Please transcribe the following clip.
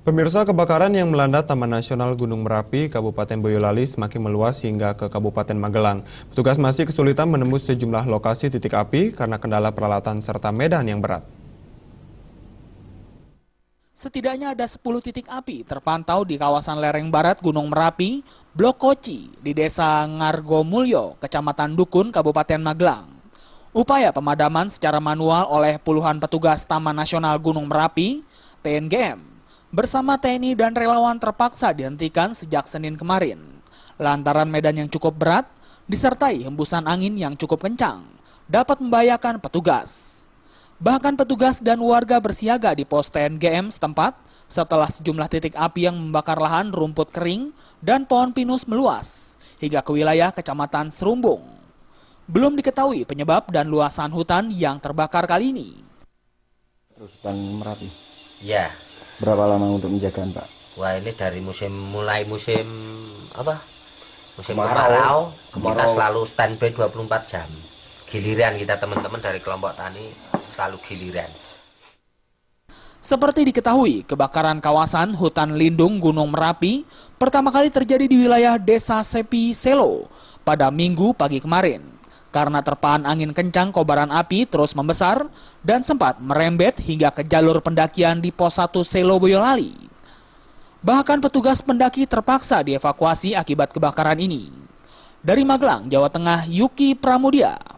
Pemirsa, kebakaran yang melanda Taman Nasional Gunung Merapi, Kabupaten Boyolali semakin meluas hingga ke Kabupaten Magelang. Petugas masih kesulitan menembus sejumlah lokasi titik api karena kendala peralatan serta medan yang berat. Setidaknya ada 10 titik api terpantau di kawasan lereng barat Gunung Merapi, Blok Koci, di Desa Ngargomulyo, Kecamatan Dukun, Kabupaten Magelang. Upaya pemadaman secara manual oleh puluhan petugas Taman Nasional Gunung Merapi, TNGM, bersama TNI dan relawan terpaksa dihentikan sejak Senin kemarin. Lantaran medan yang cukup berat, disertai hembusan angin yang cukup kencang, dapat membahayakan petugas. Bahkan petugas dan warga bersiaga di pos TNGM setempat setelah sejumlah titik api yang membakar lahan rumput kering dan pohon pinus meluas hingga ke wilayah Kecamatan Serumbung. Belum diketahui penyebab dan luasan hutan yang terbakar kali ini. Hutan Merapi. Ya. Berapa lama untuk menjaga, Pak? Wah, ini dari mulai musim apa? Musim kemarau. Kita selalu standby 24 jam. Giliran kita teman-teman dari kelompok tani selalu giliran. Seperti diketahui, kebakaran kawasan hutan lindung Gunung Merapi pertama kali terjadi di wilayah Desa Sepi Selo pada Minggu pagi kemarin. Karena terpaan angin kencang, kobaran api terus membesar dan sempat merembet hingga ke jalur pendakian di Pos 1 Selo Boyolali. Bahkan petugas pendaki terpaksa dievakuasi akibat kebakaran ini. Dari Magelang, Jawa Tengah, Yuki Pramudia.